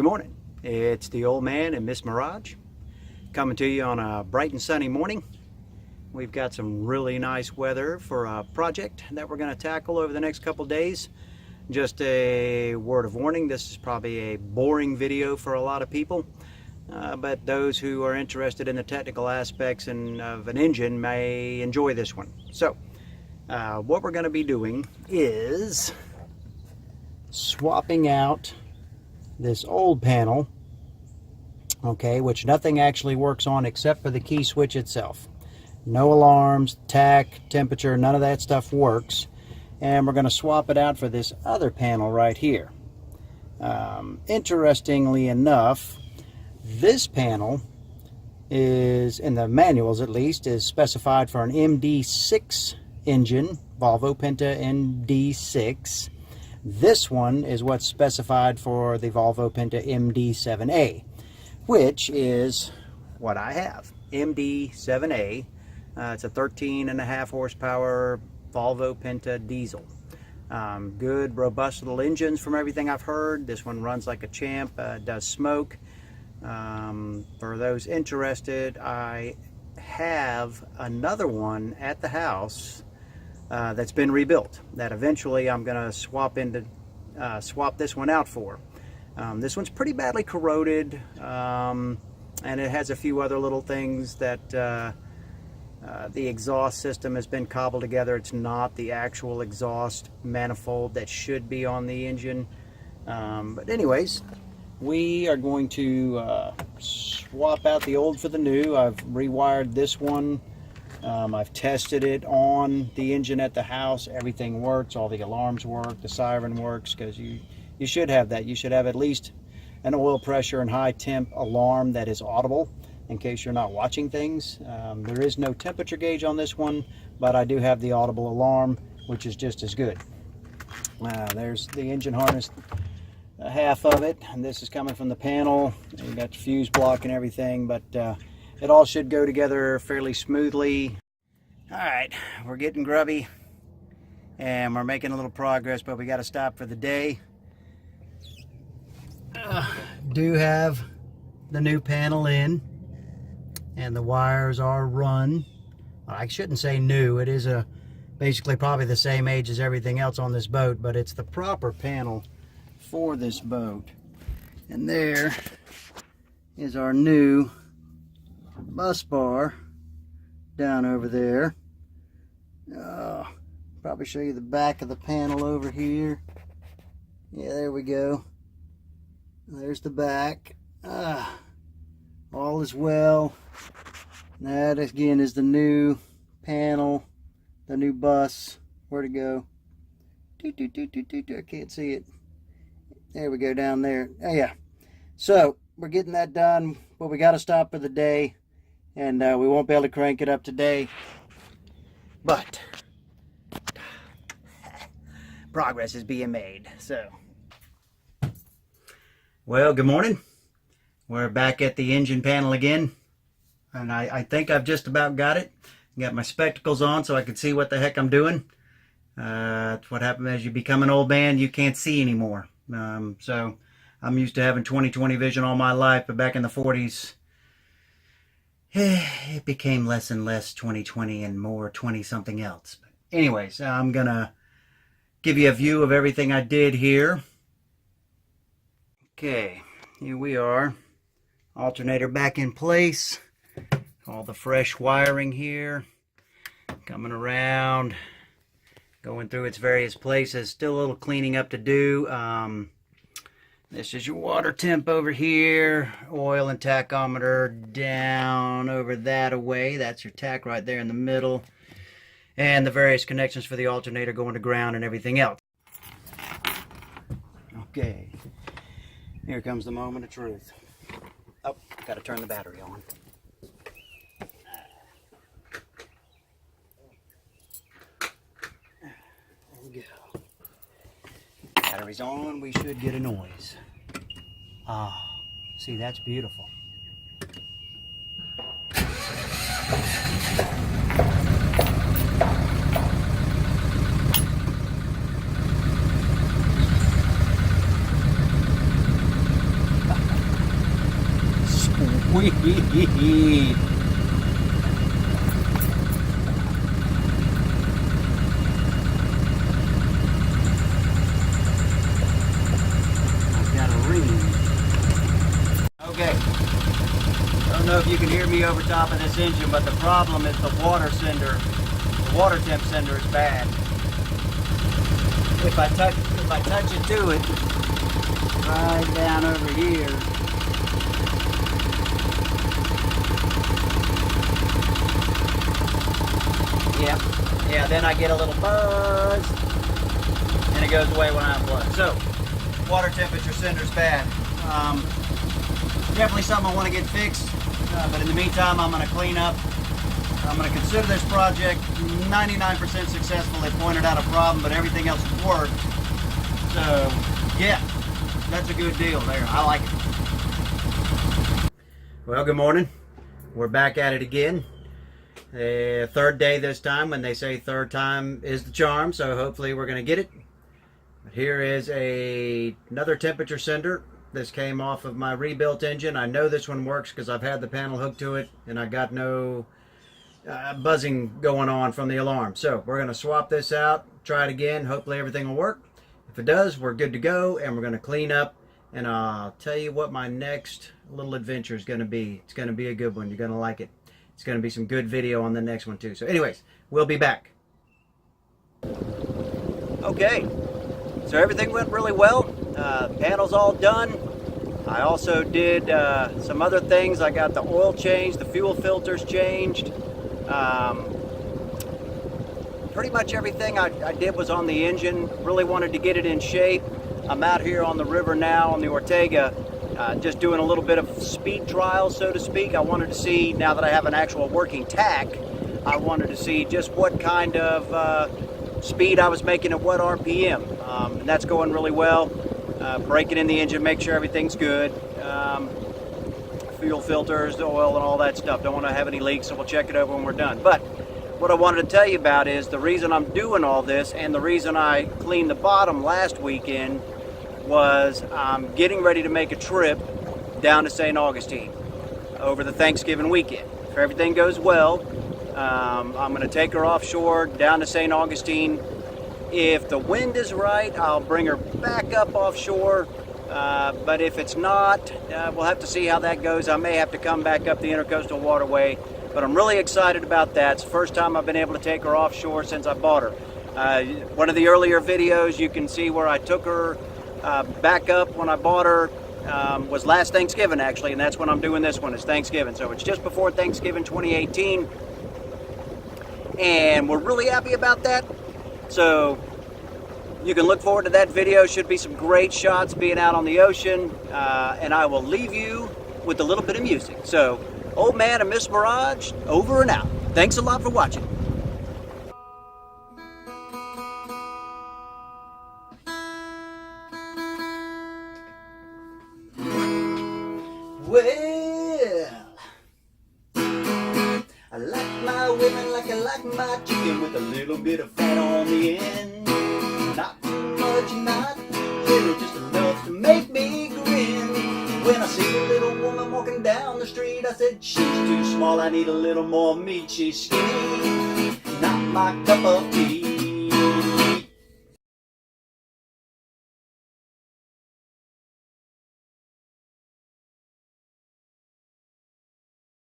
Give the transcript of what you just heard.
Good morning. It's the old man and Miss Mirage coming to you on a bright and sunny morning. We've got some really nice weather for a project that we're going to tackle over the next couple days. Just a word of warning, this is probably a boring video for a lot of people, but those who are interested in the technical aspects of an engine may enjoy this one. So what we're going to be doing is swapping out this old panel, okay, which nothing actually works on except for the key switch itself. No alarms, tach, temperature, none of that stuff works. And we're going to swap it out for this other panel right here. Interestingly enough, this panel is, in the manuals at least, is specified for an MD6 engine, Volvo Penta MD6. This one is what's specified for the Volvo Penta MD7A, which is what I have. MD7A. It's a 13.5 horsepower Volvo Penta diesel. Good, robust little engines from everything I've heard. This one runs like a champ, does smoke. For those interested, I have another one at the house that's been rebuilt that eventually I'm going to swap this one out for. This one's pretty badly corroded, and it has a few other little things that the exhaust system has been cobbled together. It's not the actual exhaust manifold that should be on the engine. But anyways, we are going to swap out the old for the new. I've rewired this one. I've tested it on the engine at the house. Everything works. All the alarms work. The siren works, because you should have that. You should have at least an oil pressure and high temp alarm that is audible in case you're not watching things. There is no temperature gauge on this one, but I do have the audible alarm, which is just as good. There's the engine harness, half of it, and this is coming from the panel. You got the fuse block and everything, but it all should go together fairly smoothly. All right, we're getting grubby and we're making a little progress, but we got to stop for the day. Do have the new panel in, and the wires are run. I shouldn't say new. It is basically probably the same age as everything else on this boat, but it's the proper panel for this boat. And there is our new bus bar down over there. Probably show you the back of the panel over here. Yeah, there we go. There's the back. All is well. That again is the new panel, the new bus. Where'd it go? I can't see it. There we go, down there. Oh yeah. So we're getting that done, but we got to stop for the day, and we won't be able to crank it up today. But progress is being made. So, well, good morning. We're back at the engine panel again, and I think I've just about got it. Got my spectacles on so I can see what the heck I'm doing. That's what happens as you become an old man. You can't see anymore. So I'm used to having 20/20 vision all my life, but back in the 40s, it became less and less 20/20 and more 20 something else. But anyways, I'm gonna give you a view of everything I did here. Okay, here we are. Alternator back in place. All the fresh wiring here. Coming around. Going through its various places. Still a little cleaning up to do. This is your water temp over here. Oil and tachometer down over that away. That's your tach right there in the middle. And the various connections for the alternator going to ground and everything else. Okay. Here comes the moment of truth. Oh, got to turn the battery on. There we go. Battery's on, we should get a noise. Ah, see, that's beautiful. weed. I've got a ring. Okay. I don't know if you can hear me over top of this engine, but the problem is the water sender. The water temp sender is bad. If I touch it to it, right down over here. Yep. Yeah, then I get a little buzz, and it goes away when I unplug. So, water temperature sender's bad. Definitely something I want to get fixed, but in the meantime, I'm going to clean up. I'm going to consider this project 99% successful. They pointed out a problem, but everything else worked. So, yeah, that's a good deal there. I like it. Well, good morning. We're back at it again. Third day this time. When they say third time is the charm, so hopefully we're going to get it. But here is another temperature sender. This came off of my rebuilt engine. I know this one works because I've had the panel hooked to it and I got no buzzing going on from the alarm. So we're going to swap this out, try it again. Hopefully everything will work. If it does, we're good to go, and we're going to clean up, and I'll tell you what my next little adventure is going to be. It's going to be a good one. You're going to like it. It's going to be some good video on the next one too. So anyways, we'll be back. Okay, so everything went really well. Panel's all done. I also did some other things. I got the oil changed, the fuel filters changed. Pretty much everything I did was on the engine. Really wanted to get it in shape. I'm out here on the river now on the Ortega, just doing a little bit of speed trial, so to speak. I wanted to see, now that I have an actual working tack, I wanted to see just what kind of speed I was making at what RPM. And that's going really well. Breaking in the engine, make sure everything's good. Fuel filters, the oil, and all that stuff. Don't want to have any leaks, so we'll check it over when we're done. But what I wanted to tell you about is the reason I'm doing all this, and the reason I cleaned the bottom last weekend, was I'm getting ready to make a trip down to St. Augustine over the Thanksgiving weekend. If everything goes well, I'm going to take her offshore down to St. Augustine. If the wind is right, I'll bring her back up offshore. But if it's not, we'll have to see how that goes. I may have to come back up the Intercoastal Waterway. But I'm really excited about that. It's the first time I've been able to take her offshore since I bought her. One of the earlier videos, you can see where I took her back up when I bought her was last Thanksgiving, actually, and that's when I'm doing this one. It's Thanksgiving, so it's just before Thanksgiving 2018, and we're really happy about that. So you can look forward to that video. Should be some great shots being out on the ocean, and I will leave you with a little bit of music. So, Old Man and Miss Mirage, over and out. Thanks a lot for watching. Well, I like my women like I like my chicken, with a little bit of fat on the end. Not too much, not little, just enough to make me grin. When I see a little woman walking down the street, I said, she's too small, I need a little more meat. She's skinny, not my cup of tea.